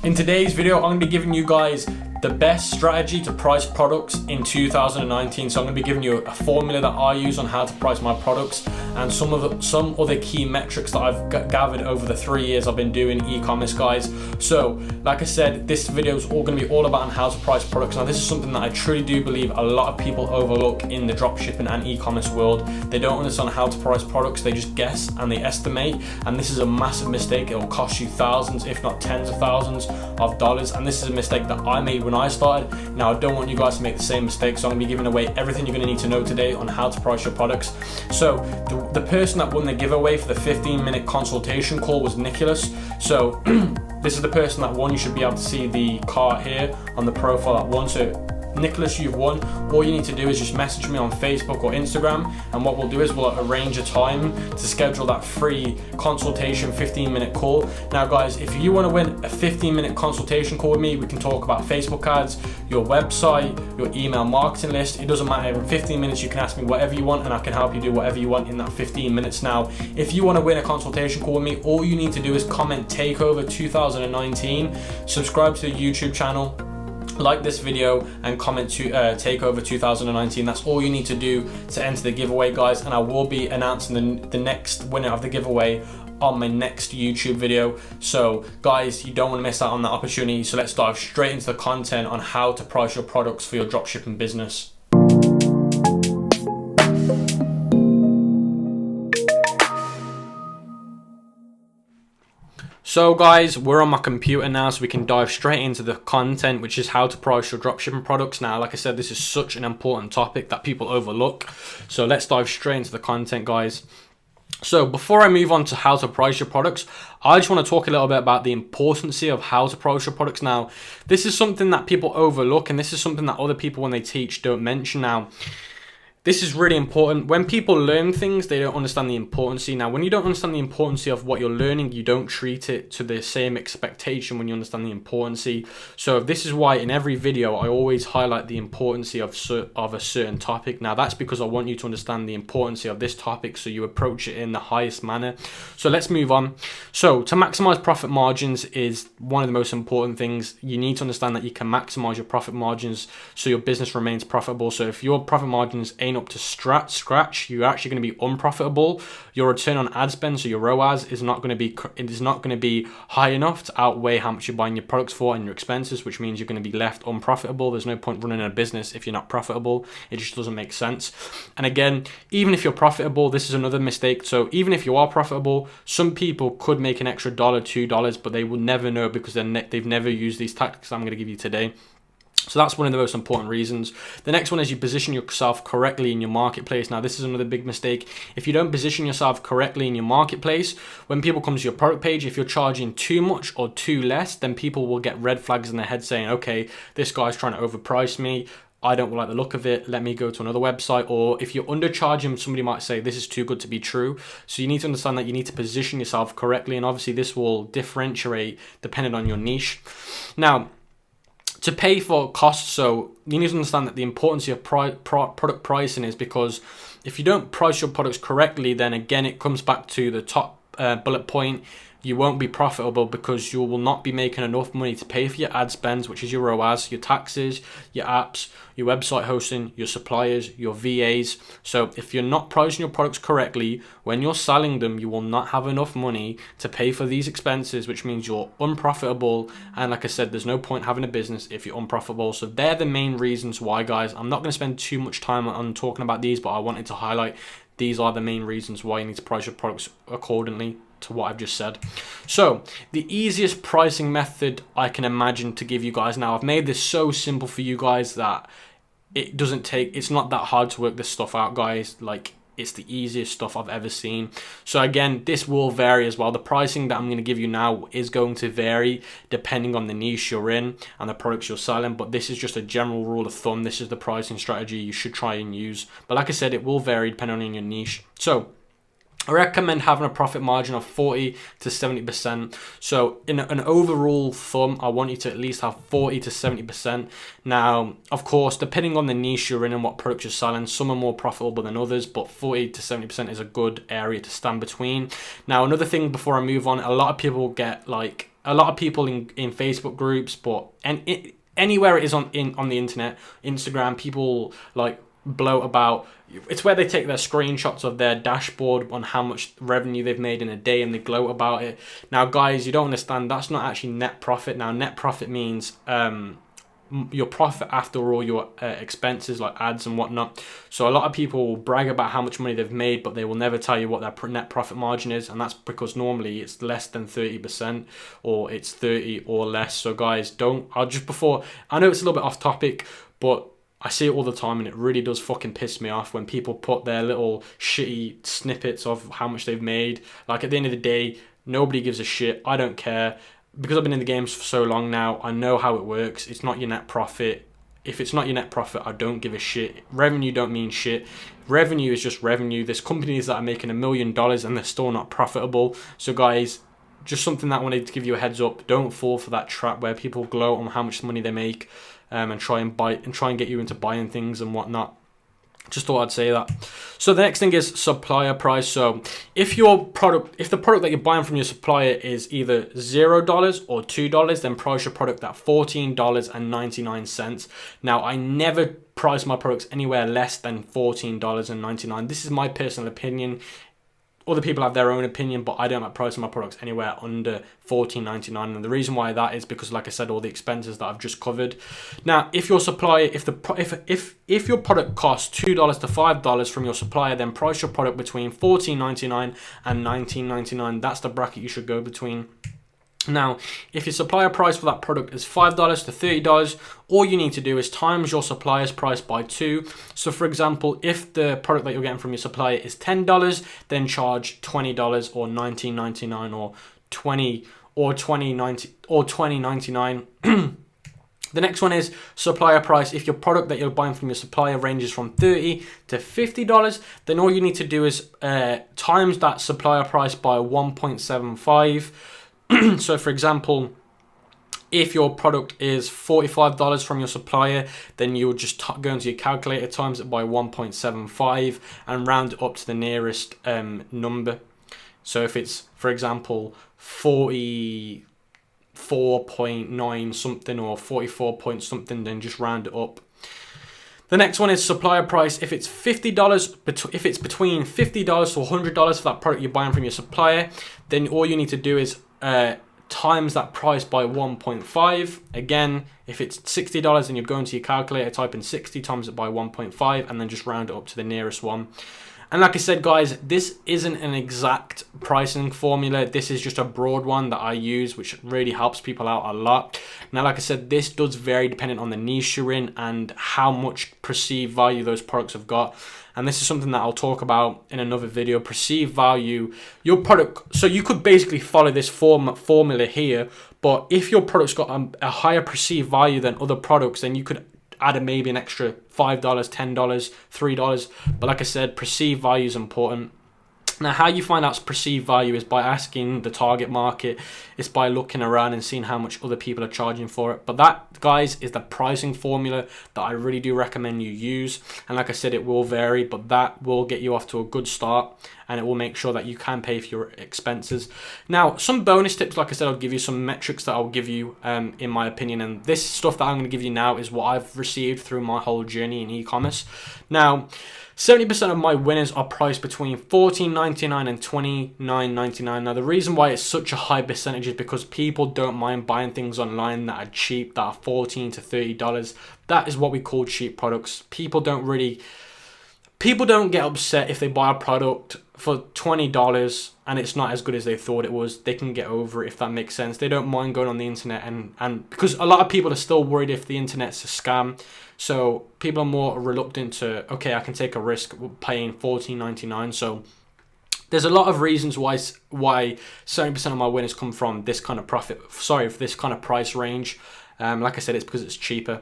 In today's video, I'm going to be giving you guys the best strategy to price products in 2019. So I'm going to be giving you a formula that I use on how to price my products and some other key metrics that I've gathered over the 3 years I've been doing e-commerce, guys. So like I said, this video is all going to be all about on how to price products. Now this is something that I truly do believe a lot of people overlook in the dropshipping and e-commerce world. They don't understand how to price products, they just guess and they estimate, and this is a massive mistake. It will cost you thousands, if not tens of thousands of dollars, and this is a mistake that I made when I started. Now I don't want you guys to make the same mistake, so I'm going to be giving away everything you're going to need to know today on how to price your products. So the person that won the giveaway for the 15-minute consultation call was Nicholas. So this is the person that won. You should be able to see the card here on the profile that won. So Nicholas, you've won. All you need to do is just message me on Facebook or Instagram, and what we'll do is we'll arrange a time to schedule that free consultation 15-minute call. Now guys, if you want to win a 15-minute consultation call with me, we can talk about Facebook ads, your website, your email marketing list. It doesn't matter. In 15 minutes you can ask me whatever you want and I can help you do whatever you want in that 15 minutes. Now if you want to win a consultation call with me, all you need to do is comment Takeover 2019, subscribe to the YouTube channel, like this video, and comment to Takeover 2019. That's all you need to do to enter the giveaway, guys, and I will be announcing the next winner of the giveaway on my next YouTube video. So guys, you don't want to miss out on that opportunity. So let's dive straight into the content on how to price your products for your dropshipping business. So guys, we're on my computer now, so we can dive straight into the content, which is how to price your dropshipping products. Now, like I said, this is such an important topic that people overlook. So let's dive straight into the content, guys. So before I move on to how to price your products, I just want to talk a little bit about the importance of how to price your products. Now, this is something that people overlook, and this is something that other people, when they teach, don't mention. Now, this is really important. When people learn things, they don't understand the importance. Now, when you don't understand the importance of what you're learning, you don't treat it to the same expectation when you understand the importance. So this is why in every video, I always highlight the importance of a certain topic. Now, that's because I want you to understand the importance of this topic so you approach it in the highest manner. So let's move on. So to maximize profit margins is one of the most important things. You need to understand that you can maximize your profit margins so your business remains profitable. So if your profit margins ain't up to scratch, you're actually going to be unprofitable. Your return on ad spend, so your ROAS, is not going to be high enough to outweigh how much you're buying your products for and your expenses, which means you're going to be left unprofitable. There's no point running a business if you're not profitable. It just doesn't make sense. And again, even if you're profitable, this is another mistake. So even if you are profitable, some people could make an extra $1, $2, but they will never know because they've never used these tactics I'm going to give you today. So that's one of the most important reasons. The next one is you position yourself correctly in your marketplace. Now, this is another big mistake. If you don't position yourself correctly in your marketplace, when people come to your product page, if you're charging too much or too less, then people will get red flags in their head saying, okay, this guy's trying to overprice me. I don't like the look of it. Let me go to another website. Or if you're undercharging, somebody might say this is too good to be true. So you need to understand that you need to position yourself correctly. And obviously this will differentiate depending on your niche. Now, to pay for costs, so you need to understand that the importance of product pricing is because if you don't price your products correctly, then again, it comes back to the top bullet point. You won't be profitable because you will not be making enough money to pay for your ad spends, which is your ROAS, your taxes, your apps, your website hosting, your suppliers, your VAs. So if you're not pricing your products correctly, when you're selling them, you will not have enough money to pay for these expenses, which means you're unprofitable. And like I said, there's no point having a business if you're unprofitable. So they're the main reasons why, guys. I'm not going to spend too much time on talking about these, but I wanted to highlight these are the main reasons why you need to price your products accordingly to what I've just said. So the easiest pricing method I can imagine to give you guys, now I've made this so simple for you guys that it's not that hard to work this stuff out, guys. Like, it's the easiest stuff I've ever seen. So again, this will vary as well. The pricing that I'm going to give you now is going to vary depending on the niche you're in and the products you're selling, but this is just a general rule of thumb. This is the pricing strategy you should try and use. But like I said, it will vary depending on your niche. So I recommend having a profit margin of 40 to 70%. So in an overall thumb, I want you to at least have 40 to 70%. Now, of course, depending on the niche you're in and what products you're selling, some are more profitable than others, but 40 to 70% is a good area to stand between. Now, another thing before I move on, a lot of people in Facebook groups, but anywhere it is on the internet, Instagram, people like bloat about, it's where they take their screenshots of their dashboard on how much revenue they've made in a day and they gloat about it. Now guys, you don't understand, that's not actually net profit. Now net profit means your profit after all your expenses like ads and whatnot. So a lot of people will brag about how much money they've made, but they will never tell you what their net profit margin is, and that's because normally it's less than 30% or it's 30 or less. So guys, I know it's a little bit off topic, but I see it all the time and it really does fucking piss me off when people put their little shitty snippets of how much they've made. Like at the end of the day, nobody gives a shit. I don't care. Because I've been in the games for so long now, I know how it works. It's not your net profit. If it's not your net profit, I don't give a shit. Revenue don't mean shit. Revenue is just revenue. There's companies that are making $1 million and they're still not profitable. So guys, just something that I wanted to give you a heads up. Don't fall for that trap where people gloat on how much money they make and try and get you into buying things and whatnot. Just thought I'd say that. So the next thing is supplier price. So if the product that you're buying from your supplier is either $0 or $2, then price your product at $14.99. Now I never price my products anywhere less than $14.99. This is my personal opinion. Other people have their own opinion, but I don't like pricing my products anywhere under $14.99. And the reason why that is because, like I said, all the expenses that I've just covered. Now, if your supplier, if your product costs $2 to $5 from your supplier, then price your product between $14.99 and $19.99. That's the bracket you should go between. Now, if your supplier price for that product is $5 to $30, all you need to do is times your supplier's price by 2. So for example, if the product that you're getting from your supplier is $10, then charge $20 or $19.99 or $20.99. The next one is supplier price. If your product that you're buying from your supplier ranges from $30 to $50, then all you need to do is times that supplier price by 1.75. So for example, if your product is $45 from your supplier, then you would just go into your calculator, times it by 1.75 and round it up to the nearest number. So if it's, for example, 44.9 something or 44 point something, then just round it up. The next one is supplier price. If it's $50, if it's between $50 to $100 for that product you're buying from your supplier, then all you need to do is times that price by 1.5. Again, if it's $60, then you'd go into your calculator, type in 60, times it by 1.5, and then just round it up to the nearest one. And like I said, guys, this isn't an exact pricing formula. This is just a broad one that I use, which really helps people out a lot. Now, like I said, this does vary depending on the niche you're in and how much perceived value those products have got. And this is something that I'll talk about in another video. Perceived value, your product. So you could basically follow this formula here, but if your product's got a higher perceived value than other products, then you could add maybe an extra $5, $10, $3. But like I said, perceived value is important. Now, how you find out perceived value is by asking the target market. It's by looking around and seeing how much other people are charging for it. But that, guys, is the pricing formula that I really do recommend you use. And like I said, it will vary, but that will get you off to a good start and it will make sure that you can pay for your expenses. Now, some bonus tips, like I said, I'll give you some metrics that I'll give you in my opinion. And this stuff that I'm going to give you now is what I've received through my whole journey in e-commerce. Now, 70% of my winners are priced between $14.99 and $29.99. Now, the reason why it's such a high percentage is because people don't mind buying things online that are cheap, that are $14 to $30. That is what we call cheap products. People don't get upset if they buy a product for $20 and it's not as good as they thought it was. They can get over it, if that makes sense. They don't mind going on the internet and because a lot of people are still worried if the internet's a scam. So people are more reluctant to, okay, I can take a risk paying $14.99. So there's a lot of reasons why 70% of my winners come from this kind of this kind of price range. Like I said, it's because it's cheaper.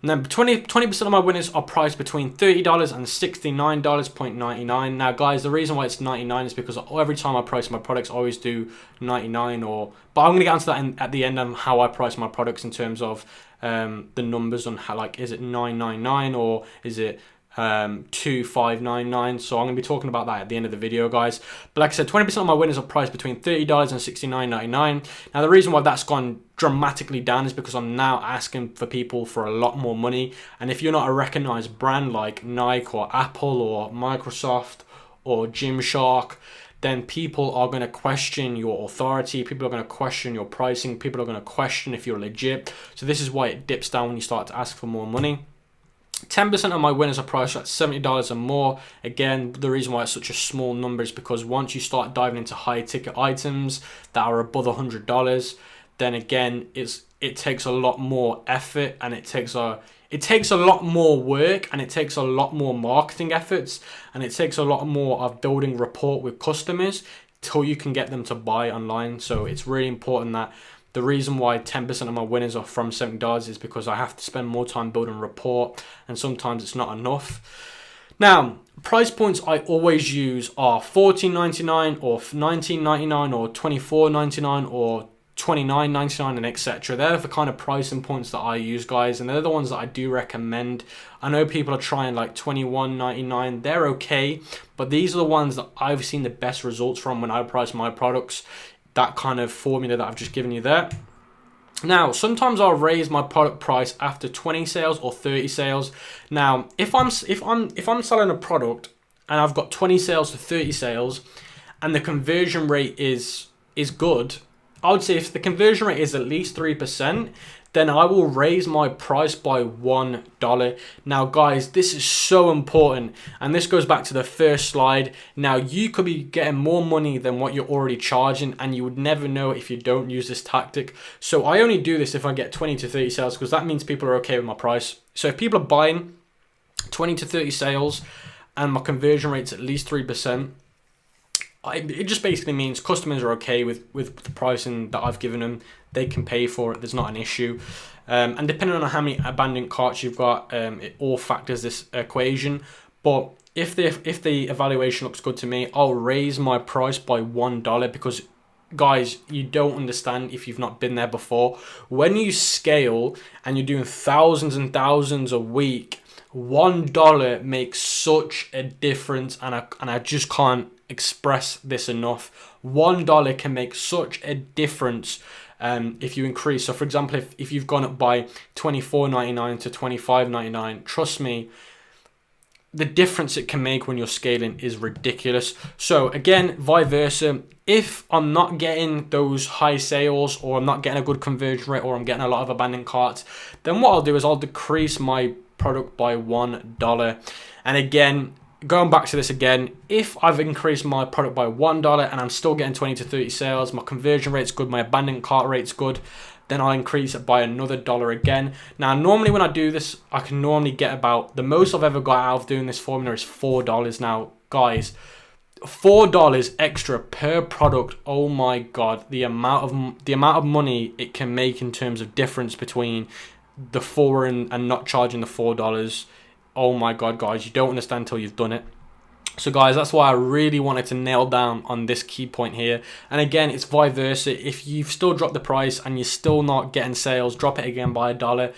And then 20% of my winners are priced between $30 and $69.99. Now, guys, the reason why it's 99 is because every time I price my products, I always do 99 or... But I'm going to get onto that at the end on how I price my products in terms of the numbers on how, like, is it 999 or is it 2599? So I'm going to be talking about that at the end of the video, guys. But like I said, 20% of my winners are priced between $30 and $69.99. Now, the reason why that's gone dramatically down is because I'm now asking for people for a lot more money. And if you're not a recognized brand like Nike or Apple or Microsoft or Gymshark, then people are going to question your authority. People are going to question your pricing. People are going to question if you're legit. So this is why it dips down when you start to ask for more money. 10% of my winners are priced at $70 and more. Again, the reason why it's such a small number is because once you start diving into high ticket items that are above $100, then again, it takes a lot more effort, and it takes a lot more work, and it takes a lot more marketing efforts, and it takes a lot more of building rapport with customers till you can get them to buy online. So it's really important that the reason why 10% of my winners are from $70 is because I have to spend more time building rapport, and sometimes it's not enough. Now, price points I always use are $14.99 or $19.99 or $24.99 or $29.99 and etc. They're the kind of pricing points that I use, guys, and they're the ones that I do recommend. I know people are trying like $21.99. They're okay, but these are the ones that I've seen the best results from when I price my products. That kind of formula that I've just given you there. Now, sometimes I'll raise my product price after 20 sales or 30 sales. Now, if I'm selling a product and I've got 20 sales to 30 sales and the conversion rate is good, I would say if the conversion rate is at least 3%, then I will raise my price by $1. Now, guys, this is so important, and this goes back to the first slide. Now, you could be getting more money than what you're already charging, and you would never know if you don't use this tactic. So I only do this if I get 20 to 30 sales, because that means people are okay with my price. So if people are buying 20 to 30 sales and my conversion rate's at least 3%, it just basically means customers are okay with the pricing that I've given them. They can pay for it. There's not an issue. And depending on how many abandoned carts you've got, it all factors this equation. But if the evaluation looks good to me, I'll raise my price by $1 because, guys, you don't understand if you've not been there before. When you scale and you're doing thousands and thousands a week, $1 makes such a difference, and I just can't express this enough. $1 can make such a difference if you increase. So for example, if you've gone up by $24.99 to $25.99, trust me, the difference it can make when you're scaling is ridiculous. So again, vice versa, if I'm not getting those high sales, or I'm not getting a good conversion rate, or I'm getting a lot of abandoned carts, then what I'll do is I'll decrease my product by $1. And again, going back to this again, if I've increased my product by $1 and I'm still getting 20 to 30 sales, my conversion rate's good, my abandoned cart rate's good, then I'll increase it by another $1 again. Now, normally when I do this, I can normally get about, the most I've ever got out of doing this formula is $4. Now, guys, $4 extra per product. Oh my God, the amount of money it can make in terms of difference between the $4 and not charging the $4. Oh my God, guys, you don't understand until you've done it. So guys, that's why I really wanted to nail down on this key point here. And again, it's vice versa. If you've still dropped the price and you're still not getting sales, drop it again by $1.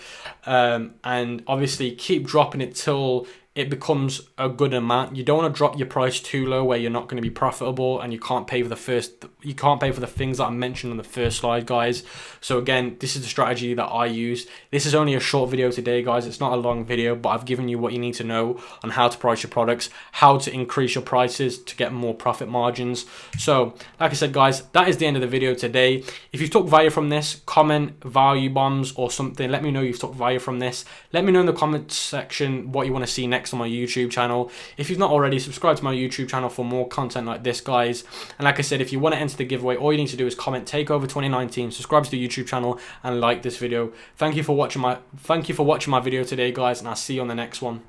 And obviously keep dropping it till it becomes a good amount. You don't want to drop your price too low where you're not going to be profitable and you can't pay for the things that I mentioned on the first slide, guys. So again, this is the strategy that I use. This is only a short video today, guys. It's not a long video, but I've given you what you need to know on how to price your products, how to increase your prices to get more profit margins. So like I said, guys, that is the end of the video today. If you've took value from this, comment value bombs or something. Let me know you've took value from this. Let me know in the comments section what you want to see next on my YouTube channel. If you've not already, subscribe to my YouTube channel for more content like this, guys. And like I said, if you want to enter the giveaway, all you need to do is comment Takeover 2019, subscribe to the YouTube channel, and like this video. Thank you for watching my video today, guys, and I'll see you on the next one.